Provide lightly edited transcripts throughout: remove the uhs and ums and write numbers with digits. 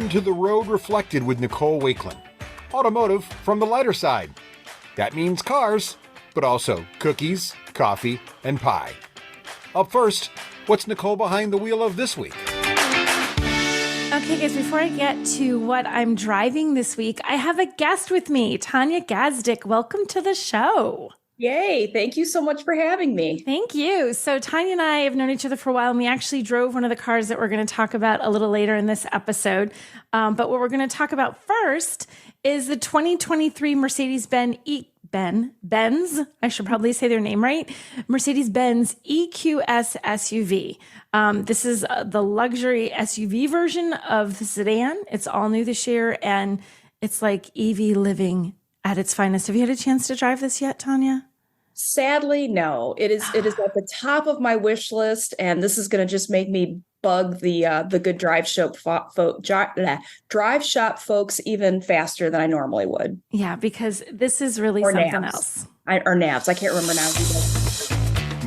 Welcome to The Road Reflected with Nicole Wakeland. Automotive from the lighter side. That means cars, but also cookies, coffee, and pie. Up first, what's Nicole behind the wheel of this week? Okay, guys, before I get to what I'm driving this week, I have a guest with me, Tanya Gazdik. Welcome to the show. Yay. Thank you so much for having me. Thank you. So Tanya and I have known each other for a while, and we actually drove one of the cars that we're going to talk about a little later in this episode. But what we're going to talk about first is the 2023 Mercedes Benz, I should probably say their name right, Mercedes Benz EQS SUV. This is the luxury SUV version of the sedan. It's all new this year, and it's like EV living at its finest. Have you had a chance to drive this yet, Tanya? Sadly, no. It is at the top of my wish list, and this is going to just make me bug the good drive shop folks even faster than I normally would. Yeah, because this is really something else. Or navs. I can't remember now.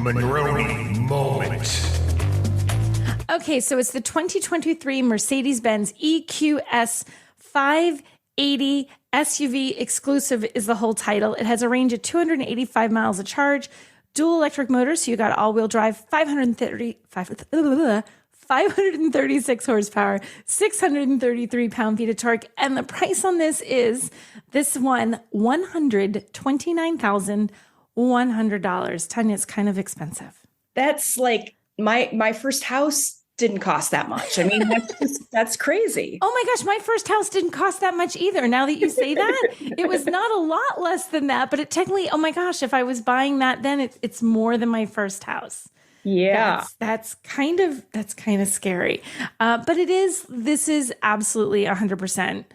Monroney moment. Okay, so it's the 2023 Mercedes Benz EQS 580 SUV exclusive is the whole title. It has a range of 285 miles of charge, dual electric motors, so you got all-wheel drive, 536 horsepower, 633 pound-feet of torque, and the price on this is $129,100. Tanya, it's kind of expensive. That's like my first house didn't cost that much. I mean, that's crazy. Oh my gosh, my first house didn't cost that much either. Now that you say that, it was not a lot less than that, but it technically, oh my gosh, if I was buying that then it's more than my first house. Yeah. That's kind of scary. But this is absolutely 100%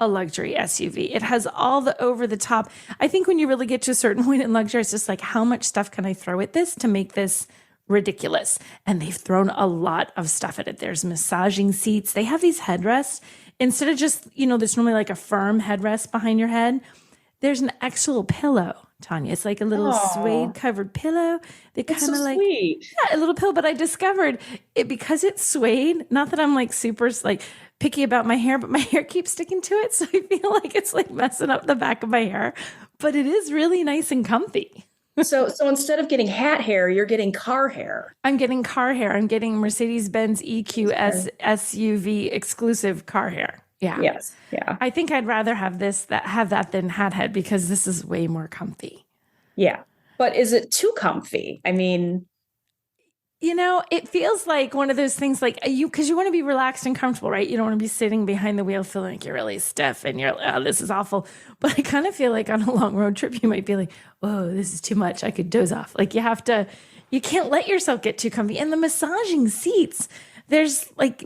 a luxury SUV. It has all the over the top. I think when you really get to a certain point in luxury, it's just like, how much stuff can I throw at this to make this ridiculous? And they've thrown a lot of stuff at it. There's massaging seats. They have these headrests. Instead of just, there's normally like a firm headrest behind your head, there's an actual pillow, Tanya. It's like a little suede covered pillow. They kind of like, sweet. Yeah, a little pillow. But I discovered it because it's suede. Not that I'm like super like picky about my hair, but my hair keeps sticking to it. So I feel like it's like messing up the back of my hair, but it is really nice and comfy. So instead of getting hat hair, you're getting car hair. I'm getting car hair. I'm getting Mercedes Benz EQS SUV exclusive car hair. Yeah. Yes. Yeah. I think I'd rather have that than hat head because this is way more comfy. Yeah. But is it too comfy? I mean, it feels like one of those things like because you want to be relaxed and comfortable, right? You don't want to be sitting behind the wheel feeling like you're really stiff and you're, oh, this is awful. But I kind of feel like on a long road trip, you might be like, oh, this is too much. I could doze off. Like you can't let yourself get too comfy. And the massaging seats, there's like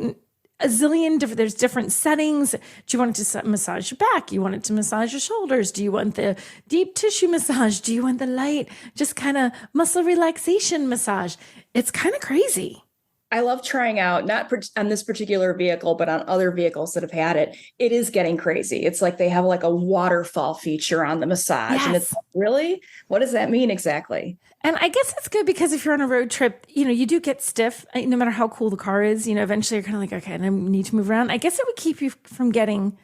a zillion different, there's different settings. Do you want it to massage your back? You want it to massage your shoulders? Do you want the deep tissue massage? Do you want the light, just kind of muscle relaxation massage? It's kind of crazy. I love trying out, not on this particular vehicle, but on other vehicles that have had it. It is getting crazy. It's like they have like a waterfall feature on the massage. Yes. And it's like, really? What does that mean exactly? And I guess it's good because if you're on a road trip, you do get stiff, no matter how cool the car is, eventually you're kind of like, okay, I need to move around. I guess it would keep you from getting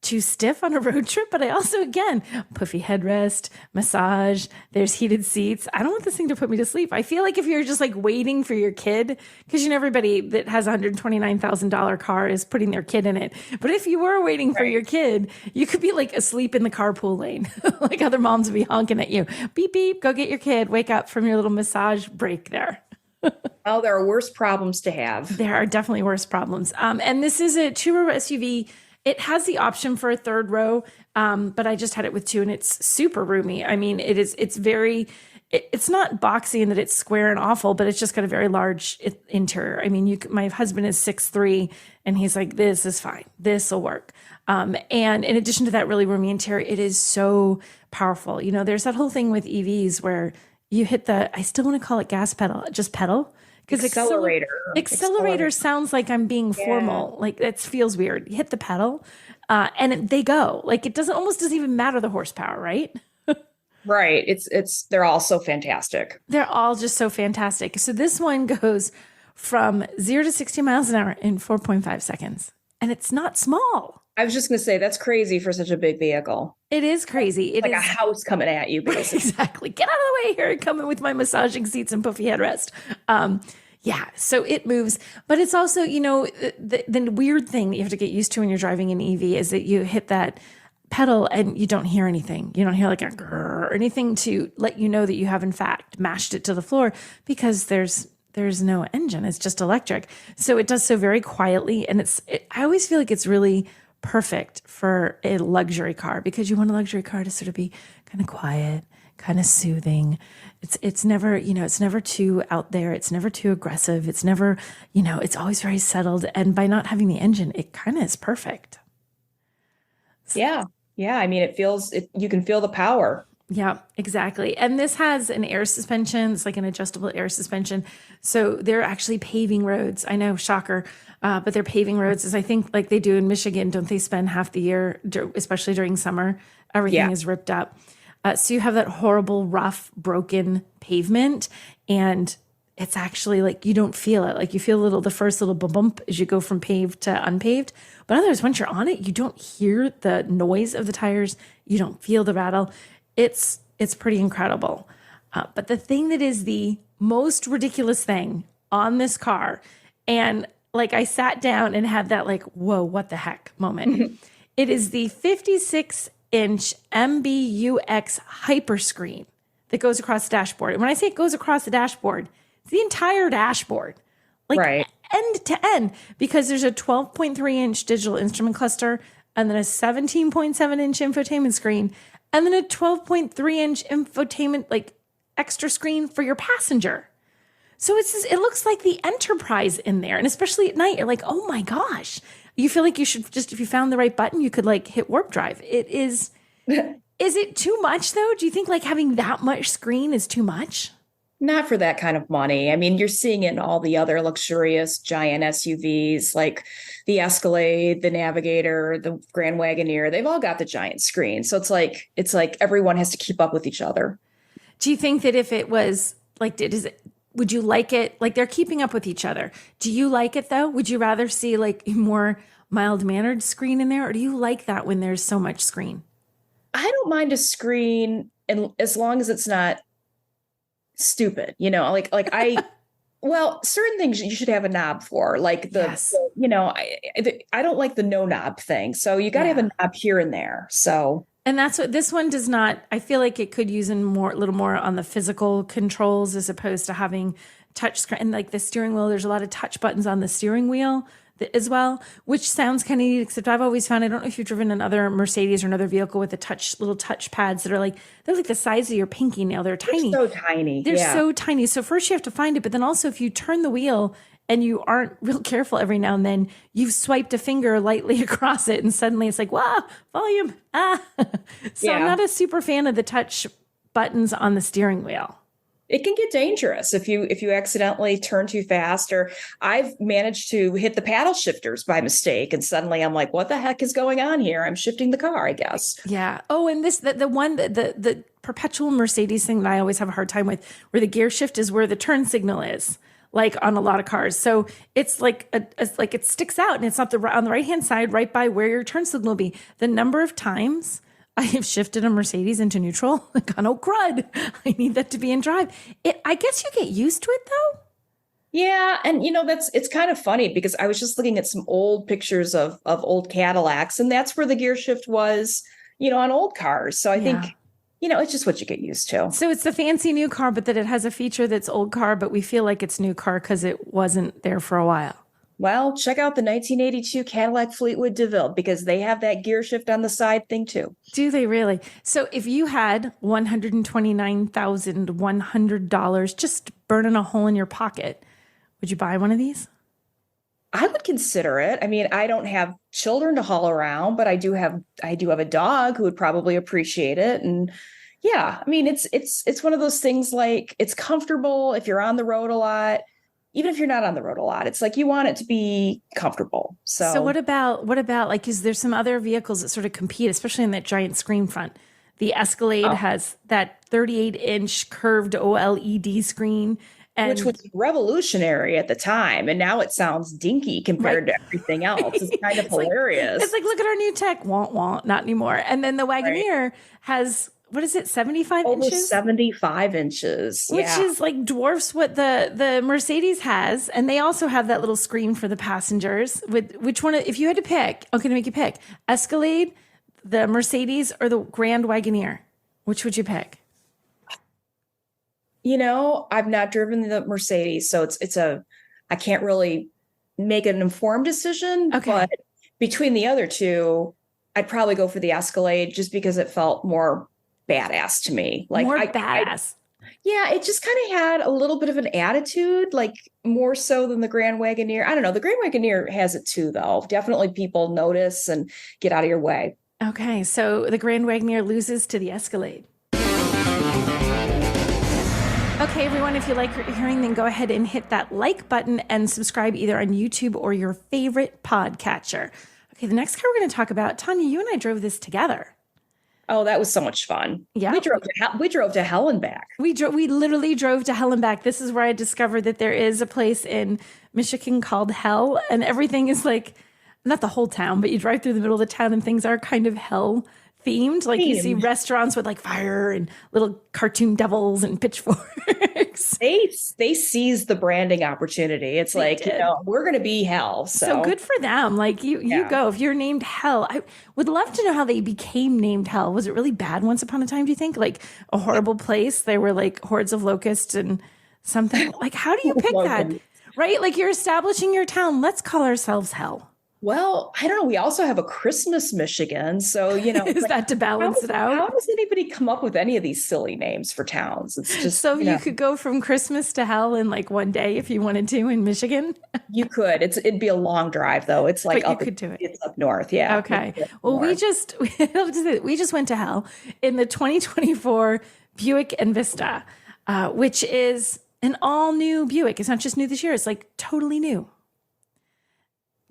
too stiff on a road trip. But I also, again, puffy headrest, massage, there's heated seats. I don't want this thing to put me to sleep. I feel like if you're just like waiting for your kid, because everybody that has a $129,000 car is putting their kid in it. But if you were waiting for your kid, you could be like asleep in the carpool lane. Like other moms would be honking at you. Beep, beep, go get your kid. Wake up from your little massage break there. Oh, there are worse problems to have. There are definitely worse problems. And this is a two-row SUV. It has the option for a third row, but I just had it with two, and it's super roomy. I mean, it's not boxy in that it's square and awful, but it's just got a very large interior. I mean, my husband is 6'3", and he's like, this is fine. This will work. And in addition to that really roomy interior, it is so powerful. There's that whole thing with EVs where you hit I still want to call it gas pedal, just pedal. Because accelerator sounds like I'm being formal. Like it feels weird. You hit the pedal and they go. Like it doesn't even matter the horsepower, right? Right. They're all so fantastic. They're all just so fantastic. So this one goes from 0 to 60 miles an hour in 4.5 seconds. and it's not small. I was just going to say that's crazy for such a big vehicle. It is crazy. It like is a house coming at you, basically. Exactly. Get out of the way here. Coming with my massaging seats and puffy headrest. Yeah, so it moves, but it's also, the weird thing that you have to get used to when you're driving an EV is that you hit that pedal and you don't hear anything. You don't hear like a grrr or anything to let you know that you have in fact mashed it to the floor, because there's no engine. It's just electric. So it does so very quietly, and I always feel like it's really perfect for a luxury car, because you want a luxury car to sort of be kind of quiet, kind of soothing. It's never, it's never too out there. It's never too aggressive. It's never, it's always very settled. And by not having the engine, it kind of is perfect. Yeah. Yeah. I mean, you can feel the power. Yeah, exactly. And this has an air suspension. It's like an adjustable air suspension. So they're actually paving roads. I know, shocker. But they're paving roads, as I think like they do in Michigan. Don't they spend half the year, especially during summer, everything is ripped up. So you have that horrible, rough, broken pavement, and it's actually like you don't feel it. Like you feel the first little bump as you go from paved to unpaved. But otherwise, once you're on it, you don't hear the noise of the tires. You don't feel the rattle. It's pretty incredible. But the thing that is the most ridiculous thing on this car, and like I sat down and had that like, whoa, what the heck moment. It is the 56-inch MBUX hyperscreen that goes across the dashboard. And when I say it goes across the dashboard, it's the entire dashboard, like end to end, because there's a 12.3-inch digital instrument cluster, and then a 17.7-inch infotainment screen, and then a 12.3-inch infotainment like extra screen for your passenger. So it looks like the Enterprise in there. And especially at night, you're like, oh my gosh. You feel like you should just, if you found the right button, you could like hit warp drive. It is. Is it too much though? Do you think like having that much screen is too much? Not for that kind of money. I mean, you're seeing it in all the other luxurious giant SUVs like the Escalade, the Navigator, the Grand Wagoneer. They've all got the giant screen. So it's like everyone has to keep up with each other. Do you think that if it was like, would you like it? Like they're keeping up with each other. Do you like it though? Would you rather see like a more mild-mannered screen in there? Or do you like that when there's so much screen? I don't mind a screen, and as long as it's not stupid, well, certain things you should have a knob for, like I don't like the no knob thing. So you got to have a knob here and there. So. And that's what this one does not. I feel like it could use a little more on the physical controls as opposed to having touch screen. And like the steering wheel, there's a lot of touch buttons on the steering wheel as well, which sounds kind of neat, except I've always found, I don't know if you've driven another Mercedes or another vehicle with the little touch pads that are they're like the size of your pinky nail. They're tiny. They're so tiny. They're so tiny. So first you have to find it, but then also if you turn the wheel and you aren't real careful every now and then, you've swiped a finger lightly across it and suddenly it's like, wow, volume. So I'm not a super fan of the touch buttons on the steering wheel. It can get dangerous if you accidentally turn too fast, or I've managed to hit the paddle shifters by mistake. And suddenly I'm like, what the heck is going on here? I'm shifting the car, I guess. Yeah. Oh, and the perpetual Mercedes thing that I always have a hard time with, where the gear shift is where the turn signal is, like on a lot of cars. So it's like like it sticks out and it's not on the right-hand side, right by where your turn signal will be. The number of times I have shifted a Mercedes into neutral, like, oh crud, I need that to be in drive. I guess you get used to it though. Yeah. And it's kind of funny because I was just looking at some old pictures of old Cadillacs, and that's where the gear shift was, on old cars. So I think, it's just what you get used to. So it's the fancy new car, but that it has a feature that's old car, but we feel like it's new car because it wasn't there for a while. Well, check out the 1982 Cadillac Fleetwood DeVille, because they have that gear shift on the side thing too. Do they really? So if you had $129,100 just burning a hole in your pocket, would you buy one of these? I would consider it. I mean, I don't have children to haul around, but I do have a dog who would probably appreciate it. And yeah, I mean, it's one of those things, like, it's comfortable if you're on the road a lot. Even if you're not on the road a lot, it's like you want it to be comfortable. So what about like, is there some other vehicles that sort of compete, especially in that giant screen front? The Escalade has that 38-inch curved OLED screen, Which was revolutionary at the time. And now it sounds dinky compared to everything else. It's kind of hilarious. It's like, look at our new tech. Want, not anymore. And then the Wagoneer has, what is it, 75 Over inches? 75 inches. Which is like dwarfs what the Mercedes has. And they also have that little screen for the passengers. With which one, if you had to pick, I'm going to make you pick, Escalade, the Mercedes, or the Grand Wagoneer, which would you pick? I've not driven the Mercedes, so I can't really make an informed decision. Okay. But between the other two, I'd probably go for the Escalade just because it felt more badass to me. Like more badass. Yeah, it just kind of had a little bit of an attitude, like more so than the Grand Wagoneer. I don't know. The Grand Wagoneer has it too, though. Definitely people notice and get out of your way. Okay, so the Grand Wagoneer loses to the Escalade. Okay, everyone, if you like what you're hearing, then go ahead and hit that like button and subscribe either on YouTube or your favorite podcatcher. Okay, the next car we're going to talk about, Tanya, you and I drove this together. Oh, that was so much fun. Yeah. We drove to hell and back. We literally drove to hell and back. This is where I discovered that there is a place in Michigan called Hell, and everything is like, not the whole town, but you drive through the middle of the town and things are kind of hell themed. Like you see restaurants with like fire and little cartoon devils and pitchforks. They seized the branding opportunity. It's like, we're going to be hell. So good for them. Like you go, if you're named Hell. I would love to know how they became named Hell. Was it really bad once upon a time, do you think? Like a horrible place? There were like hordes of locusts and something. Like, how do you pick that? Right? Like you're establishing your town. Let's call ourselves Hell. Well, I don't know. We also have a Christmas Michigan. So, is that to balance it out? How does anybody come up with any of these silly names for towns? It's just so you could go from Christmas to hell in like one day if you wanted to in Michigan. You could. It'd be a long drive though. It's like but you could do it. It's up north. Yeah. Okay. Well, we just went to hell in the 2024 Buick Envista, which is an all new Buick. It's not just new this year. It's like totally new.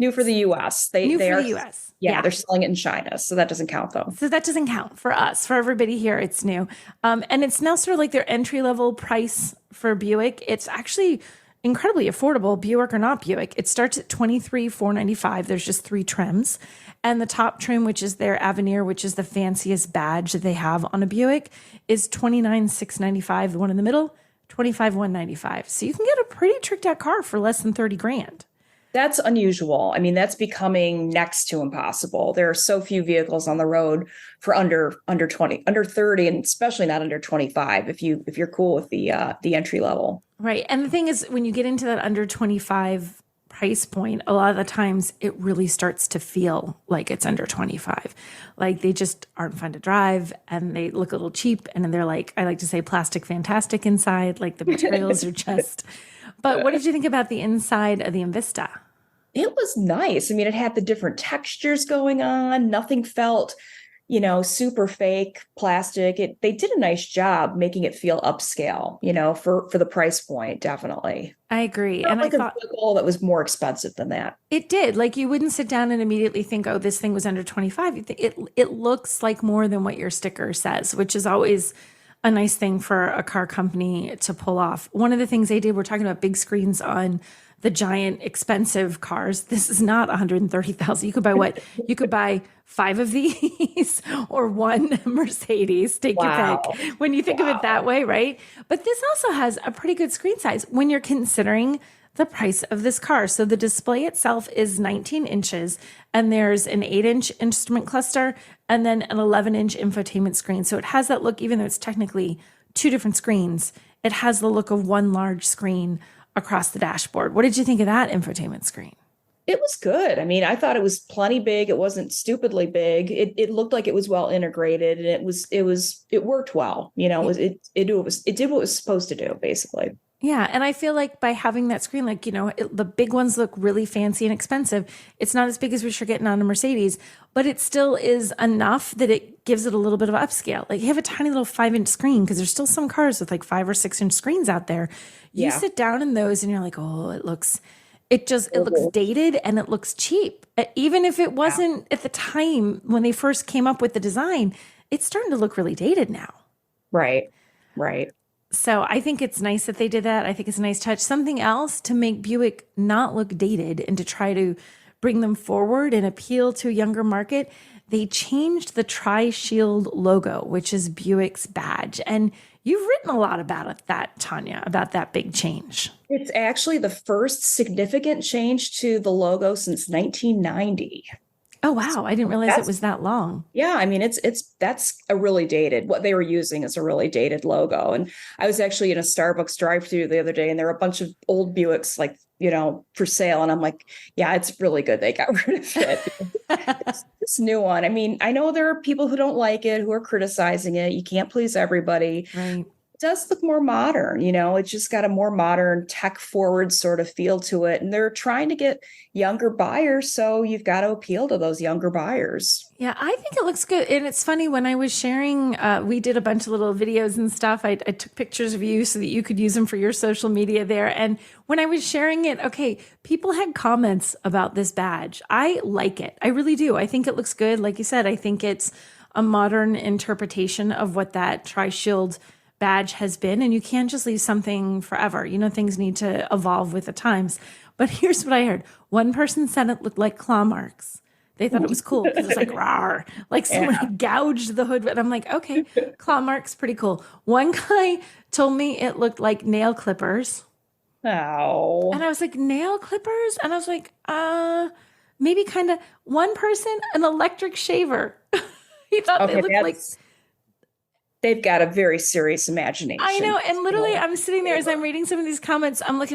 New for the U.S. They for are, the U.S. Yeah, they're selling it in China, so that doesn't count though. So that doesn't count for us. For everybody here, it's new, and it's now sort of like their entry level price for Buick. It's actually incredibly affordable, Buick or not Buick. It starts at $23,495. There's just 3 trims, and the top trim, which is their Avenir, which is the fanciest badge that they have on a Buick, is $29,695. The one in the middle, $25,195. So you can get a pretty tricked out car for less than $30,000. That's unusual. I mean, that's becoming next to impossible. There are so few vehicles on the road for under 20, under 30, and especially not under 25 if you're cool with the entry level. Right. And the thing is, when you get into that under 25 price point, a lot of the times it really starts to feel like it's under 25. Like they just aren't fun to drive and they look a little cheap. And then they're like, I like to say plastic fantastic inside, like the materials are just... But what did you think about the inside of the Envista? It was nice. I mean, it had the different textures going on. Nothing felt, super fake plastic. They did a nice job making it feel upscale, for the price point. Definitely. I agree. Not and like I thought a vehicle that was more expensive than that. It did. Like you wouldn't sit down and immediately think, oh, this thing was under 25. You think it looks like more than what your sticker says, which is always a nice thing for a car company to pull off. One of the things they did, we're talking about big screens on the giant expensive cars. This is not 130,000. You could buy what? You could buy 5 of these or 1 Mercedes. Take your pick when you think of it that way, right? But this also has a pretty good screen size when you're considering the price of this car. So the display itself is 19 inches and there's an 8-inch instrument cluster and then an 11-inch infotainment screen. So it has that look, even though it's technically 2 different screens, it has the look of one large screen across the dashboard. What did you think of that infotainment screen? It was good. I mean, I thought it was plenty big. It wasn't stupidly big. It looked like it was well integrated and it worked well. It did what it was supposed to do, basically. Yeah. And I feel like by having that screen, like, the big ones look really fancy and expensive. It's not as big as what you're getting on a Mercedes, but it still is enough that it gives it a little bit of upscale. Like you have a tiny little 5-inch screen because there's still some cars with like 5 or 6-inch screens out there. You sit down in those and you're like, oh, it looks dated and it looks cheap. Even if it wasn't at the time when they first came up with the design, it's starting to look really dated now. Right. Right. So I think it's nice that they did that. I think it's a nice touch. Something else to make Buick not look dated and to try to bring them forward and appeal to a younger market, they changed the Tri-Shield logo, which is Buick's badge. And you've written a lot about that, Tanya, about that big change. It's actually the first significant change to the logo since 1990. Oh, wow. I didn't realize it was that long. Yeah, I mean, that's a really dated, what they were using is a really dated logo. And I was actually in a Starbucks drive-through the other day, and there were a bunch of old Buicks, like, for sale. And I'm like, yeah, it's really good they got rid of it. This new one. I mean, I know there are people who don't like it, who are criticizing it. You can't please everybody. Right. It does look more modern, it's just got a more modern, tech forward sort of feel to it. And they're trying to get younger buyers. So you've got to appeal to those younger buyers. Yeah, I think it looks good. And it's funny, when I was sharing, we did a bunch of little videos and stuff. I took pictures of you so that you could use them for your social media there. And when I was sharing it, okay, people had comments about this badge. I like it. I really do. I think it looks good. Like you said, I think it's a modern interpretation of what that Tri-Shield badge has been. And you can't just leave something forever. Things need to evolve with the times. But here's what I heard. One person said it looked like claw marks. They thought it was cool because it's like, rawr, like someone had gouged the hood. And I'm like, okay, claw marks, pretty cool. One guy told me it looked like nail clippers. Oh. And I was like, nail clippers? And I was like, maybe kind of. One person, an electric shaver. He thought they looked like. They've got a very serious imagination. I know. And literally, I'm sitting there as I'm reading some of these comments. I'm like,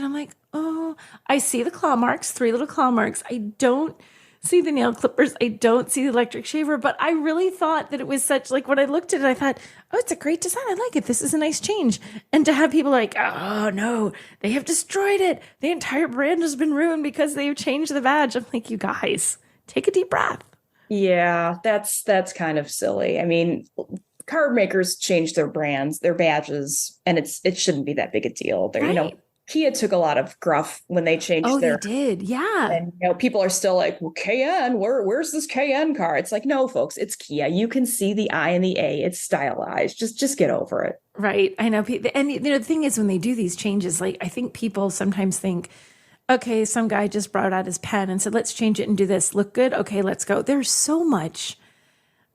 oh, I see the claw marks, 3 little claw marks. I don't see the nail clippers. I don't see the electric shaver. But I really thought that it was such, like, when I looked at it, I thought, oh, it's a great design. I like it. This is a nice change. And to have people like, oh, no, they have destroyed it. The entire brand has been ruined because they've changed the badge. I'm like, you guys, take a deep breath. Yeah, that's kind of silly. I mean, car makers change their brands, their badges, and it shouldn't be that big a deal. Right. Kia took a lot of gruff when they changed their. Oh, they did, yeah. And people are still like, well, Cayenne, where's this Cayenne car? It's like, no, folks, it's Kia. You can see the I and the A. It's stylized. Just get over it. Right. I know. And the thing is, when they do these changes, like, I think people sometimes think, okay, some guy just brought out his pen and said, let's change it and do this. Look good. Okay, let's go. There's so much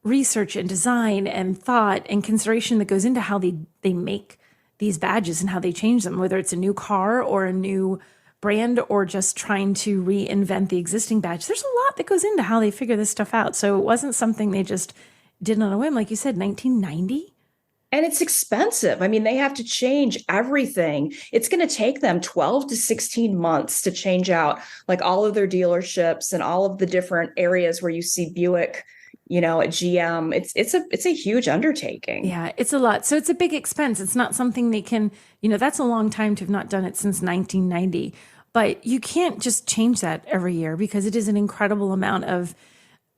research and design and thought and consideration that goes into how they make these badges and how they change them, whether it's a new car or a new brand or just trying to reinvent the existing badge. There's a lot that goes into how they figure this stuff out. So it wasn't something they just did on a whim. Like you said, 1990. And it's expensive. I mean, they have to change everything. It's going to take them 12 to 16 months to change out like all of their dealerships and all of the different areas where you see Buick, at GM. It's a huge undertaking. Yeah, it's a lot. So it's a big expense. It's not something they can, that's a long time to have not done it since 1990. But you can't just change that every year because it is an incredible amount of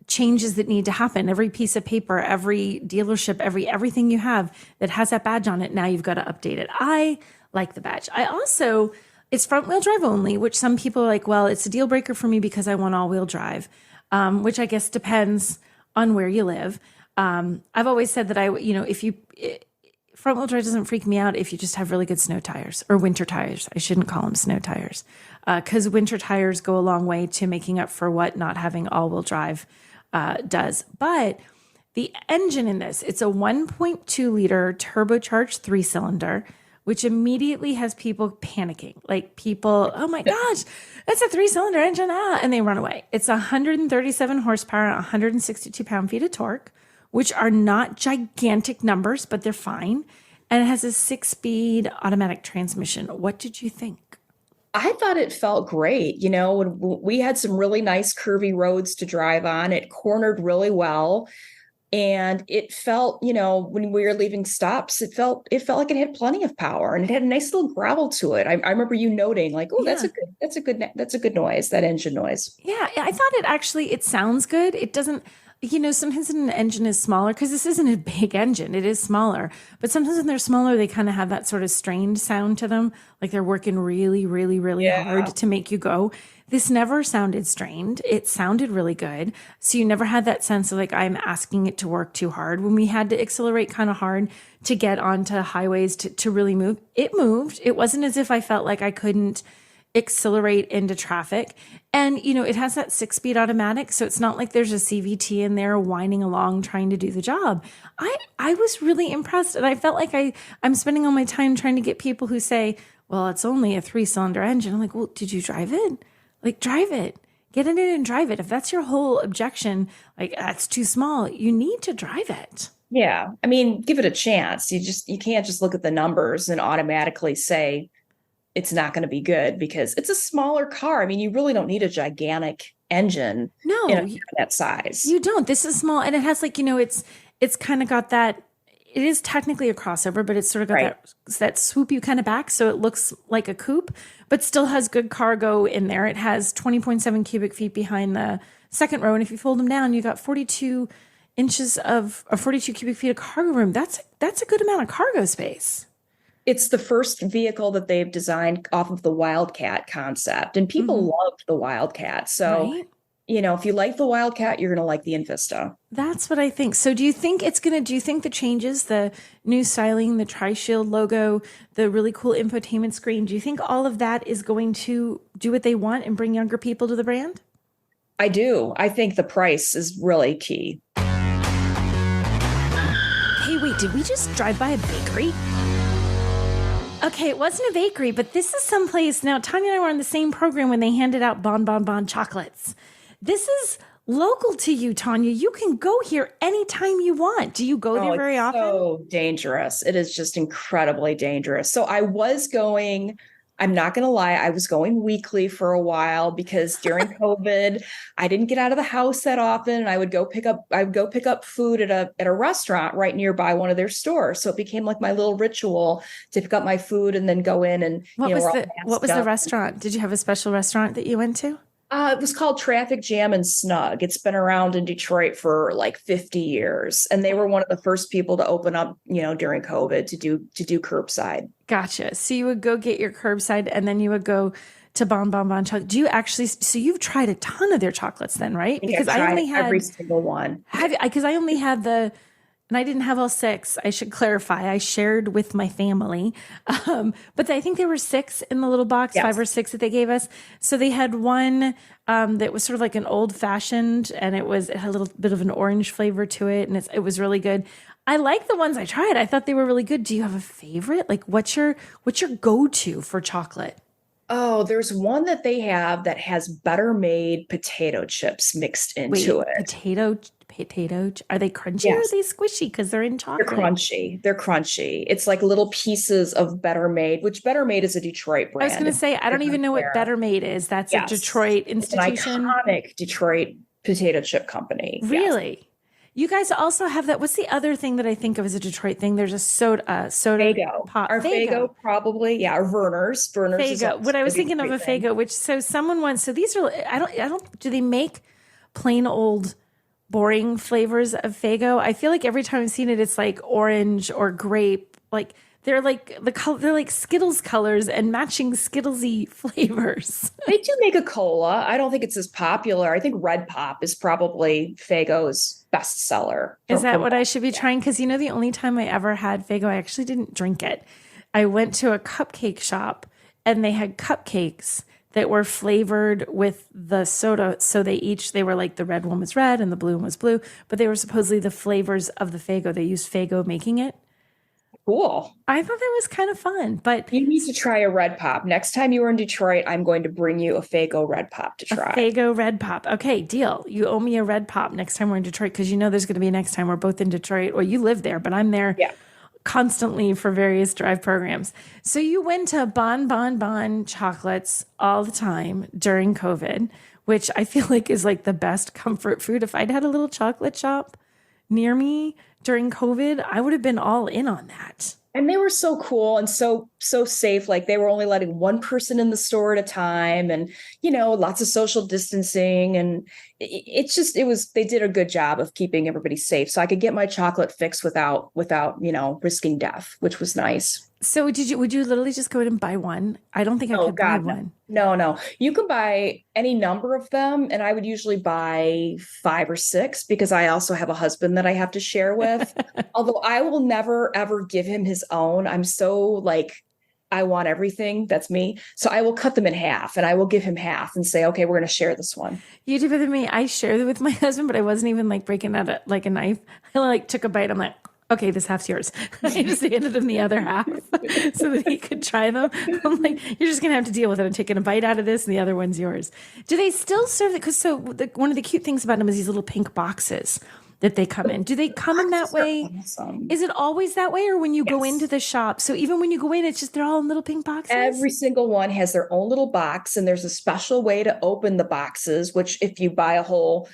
changes that need to happen. Every piece of paper, every dealership, everything you have that has that badge on it, now you've got to update it. I like the badge. It's front wheel drive only, which some people are like, well, it's a deal breaker for me because I want all wheel drive, which I guess depends on where you live. I've always said that front wheel drive doesn't freak me out if you just have really good snow tires or winter tires. I shouldn't call them snow tires because winter tires go a long way to making up for what not having all wheel drive does. But the engine in this, it's a 1.2 liter turbocharged 3-cylinder, which immediately has people panicking. Like people, oh my gosh, that's a 3-cylinder engine, and they run away. It's 137 horsepower, 162 pound-feet of torque, which are not gigantic numbers, but they're fine. And it has a 6-speed automatic transmission. What did you think? I thought it felt great. When we had some really nice curvy roads to drive on, it cornered really well. And it felt, when we were leaving stops, it felt like it had plenty of power and it had a nice little gravel to it. I remember you noting like, oh, that's a good noise, that engine noise. Yeah, I thought it sounds good. It doesn't, Sometimes an engine is smaller because this isn't a big engine. It is smaller. But sometimes when they're smaller, they kind of have that sort of strained sound to them. Like they're working really, really, really hard to make you go. This never sounded strained. It sounded really good. So you never had that sense of like, I'm asking it to work too hard. When we had to accelerate kind of hard to get onto highways to really move, it moved. It wasn't as if I felt like I couldn't accelerate into traffic. And, it has that 6-speed automatic. So it's not like there's a CVT in there whining along trying to do the job. I was really impressed. And I felt like I'm spending all my time trying to get people who say, well, it's only a 3-cylinder engine. I'm like, well, did you drive it? Like, drive it. Get in it and drive it. If that's your whole objection, like, that's too small, you need to drive it. Yeah. I mean, give it a chance. You can't just look at the numbers and automatically say, it's not going to be good because it's a smaller car. I mean, you really don't need a gigantic engine in that size. You don't. This is small. And it has like, it's kind of got that, it is technically a crossover, but it's sort of got that swoop you kind of back. So it looks like a coupe, but still has good cargo in there. It has 20.7 cubic feet behind the second row. And if you fold them down, you got 42 cubic feet of cargo room. That's a good amount of cargo space. It's the first vehicle that they've designed off of the Wildcat concept, and people loved the Wildcat. So, if you like the Wildcat, you're going to like the Envista. That's what I think. So do you think the changes, the new styling, the Tri-Shield logo, the really cool infotainment screen, do you think all of that is going to do what they want and bring younger people to the brand? I do. I think the price is really key. Hey, wait, did we just drive by a bakery? Okay, it wasn't a bakery, but this is someplace. Now, Tanya and I were on the same program when they handed out Bon chocolates. This is local to you, Tanya. You can go here anytime you want. Do you go there very often? So dangerous. It is just incredibly dangerous. So I'm not going to lie, I was going weekly for a while because during COVID, I didn't get out of the house that often. And I would go pick up food at a restaurant right nearby one of their stores. So it became like my little ritual to pick up my food and then go in and what was the restaurant? Did you have a special restaurant that you went to? It was called Traffic Jam and Snug. It's been around in Detroit for like 50 years. And they were one of the first people to open up, during COVID to do curbside. Gotcha. So you would go get your curbside and then you would go to Bon chocolate. Do you actually, so you've tried a ton of their chocolates then, right? Because I only had every single one. Because I only had and I didn't have all 6. I should clarify. I shared with my family. But I think there were 6 in the little box, 5 or 6 that they gave us. So they had one that was sort of like an old fashioned, and it had a little bit of an orange flavor to it. And it was really good. I like the ones I tried. I thought they were really good. Do you have a favorite? Like what's your go-to for chocolate? Oh, there's one that they have that has better made potato chips mixed into it. Potato, are they crunchy or are they squishy because they're in chocolate? They're crunchy. It's like little pieces of Better Made, which Better Made is a Detroit brand. I was going to say, I don't even know what Better Made is. That's a Detroit institution. It's an iconic Detroit potato chip company. Really? Yes. You guys also have that. What's the other thing that I think of as a Detroit thing? There's a soda Faygo. pop. Our Faygo probably. Yeah. Or Verner's. Faygo. What I was thinking of a Faygo, which someone wants. So these are, I don't, do they make plain old boring flavors of Faygo? I feel like every time I've seen it, it's like orange or grape. Like they're like they're like Skittles colors and matching Skittlesy flavors. They do make a cola. I don't think it's as popular. I think Red Pop is probably Faygo's best seller. Is that what I should be trying? Because the only time I ever had Faygo, I actually didn't drink it. I went to a cupcake shop and they had cupcakes that were flavored with the soda. So they were like the red one was red and the blue one was blue, but they were supposedly the flavors of the Faygo. They used Faygo making it. Cool. I thought that was kind of fun, but you need to try a Red Pop. Next time you are in Detroit, I'm going to bring you a Faygo Red Pop to try. A Faygo Red Pop. Okay, deal. You owe me a Red Pop next time we're in Detroit because there's going to be a next time we're both in Detroit. Or you live there, but I'm there constantly for various drive programs. So you went to Bon chocolates all the time during COVID, which I feel like is like the best comfort food. If I'd had a little chocolate shop near me during COVID, I would have been all in on that. And they were so cool and so safe. Like they were only letting one person in the store at a time, and lots of social distancing. And they did a good job of keeping everybody safe. So I could get my chocolate fix without risking death, which was nice. So would you literally just go in and buy one? I don't think I could buy one. No. You can buy any number of them. And I would usually buy 5 or 6 because I also have a husband that I have to share with. Although I will never, ever give him his own. I'm so I want everything. That's me. So I will cut them in half and I will give him half and say, okay, we're going to share this one. You do better than me. I shared it with my husband, but I wasn't even breaking out like a knife. I took a bite. I'm like, okay, this half's yours. I just handed him the other half so that he could try them. I'm like, you're just going to have to deal with it. I'm taking a bite out of this and the other one's yours. Do they still serve it? Because one of the cute things about them is these little pink boxes that they come in. Do they come in that way? Awesome. Is it always that way, or when you go into the shop? So even when you go in, it's just they're all in little pink boxes? Every single one has their own little box, and there's a special way to open the boxes, which if you buy a whole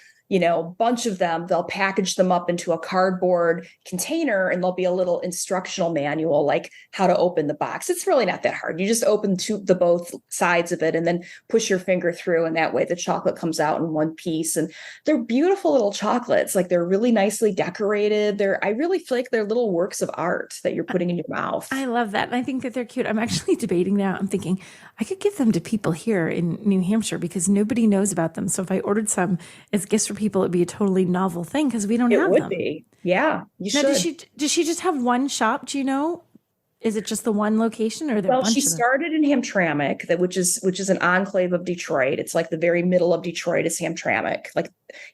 bunch of them, they'll package them up into a cardboard container, and there'll be a little instructional manual, like how to open the box. It's really not that hard. You just open the both sides of it and then push your finger through. And that way the chocolate comes out in one piece. And they're beautiful little chocolates. They're really nicely decorated. I really feel like they're little works of art that you're putting in your mouth. I love that. And I think that they're cute. I'm actually debating now. I'm thinking I could give them to people here in New Hampshire because nobody knows about them. So if I ordered some as gifts for people, it'd be a totally novel thing because we don't have them. It would be. Yeah, you should. Does she just have one shop? Do you know? Is it just the one location, or well, she started in Hamtramck, which is an enclave of Detroit. It's the very middle of Detroit is Hamtramck.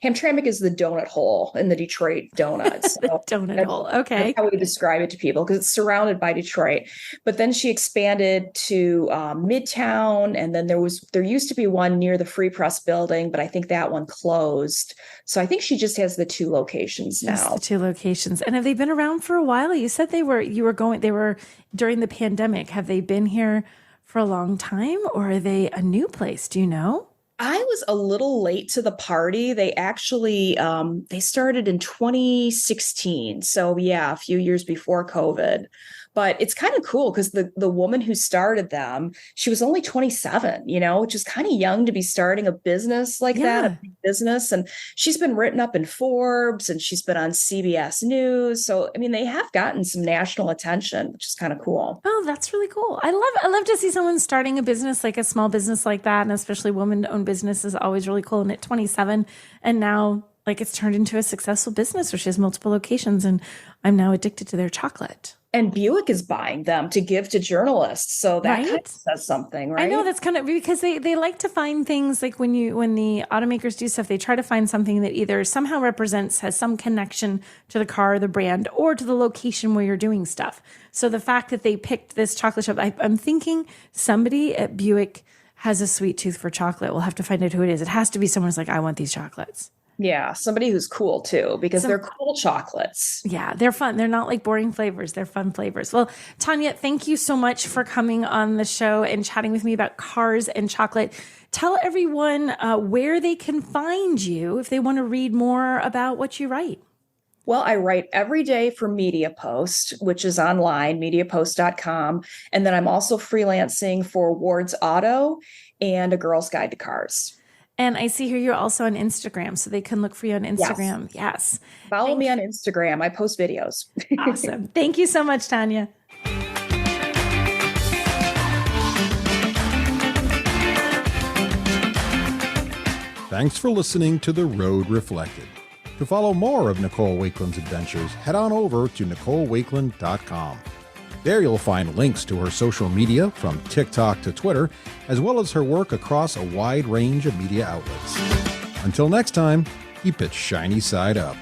Hamtramck is the donut hole in the Detroit donuts. So donut hole. Okay. That's how we describe it to people because it's surrounded by Detroit. But then she expanded to Midtown, and then there used to be one near the Free Press building, but I think that one closed. So I think she just has the 2 locations now. Just the 2 locations. And have they been around for a while? You said they were during the pandemic. Have they been here for a long time, or are they a new place? Do you know? I was a little late to the party. They actually, they started in 2016. So yeah, a few years before COVID. But it's kind of cool because the woman who started them, she was only 27, which is kind of young to be starting a business that, a big business. And she's been written up in Forbes and she's been on CBS News. So, they have gotten some national attention, which is kind of cool. Oh, that's really cool. I love to see someone starting a business, like a small business like that. And especially woman-owned business is always really cool. And at 27, and now it's turned into a successful business where she has multiple locations, and I'm now addicted to their chocolate. And Buick is buying them to give to journalists. So that kind of says something, right? I know, that's kind of because they like to find things when the automakers do stuff, they try to find something that either somehow has some connection to the car, the brand, or to the location where you're doing stuff. So the fact that they picked this chocolate shop, I'm thinking somebody at Buick has a sweet tooth for chocolate. We'll have to find out who it is. It has to be someone who's like, I want these chocolates. Yeah, somebody who's cool too, because they're cool chocolates. Yeah, they're fun. They're not like boring flavors. They're fun flavors. Well, Tanya, thank you so much for coming on the show and chatting with me about cars and chocolate. Tell everyone where they can find you if they want to read more about what you write. Well, I write every day for MediaPost, which is online, MediaPost.com. And then I'm also freelancing for Ward's Auto and A Girl's Guide to Cars. And I see here you're also on Instagram, so they can look for you on Instagram. Yes. Follow me on Instagram. I post videos. Awesome. Thank you so much, Tanya. Thanks for listening to The Road Reflected. To follow more of Nicole Wakeland's adventures, head on over to NicoleWakeland.com. There you'll find links to her social media from TikTok to Twitter, as well as her work across a wide range of media outlets. Until next time, keep it shiny side up.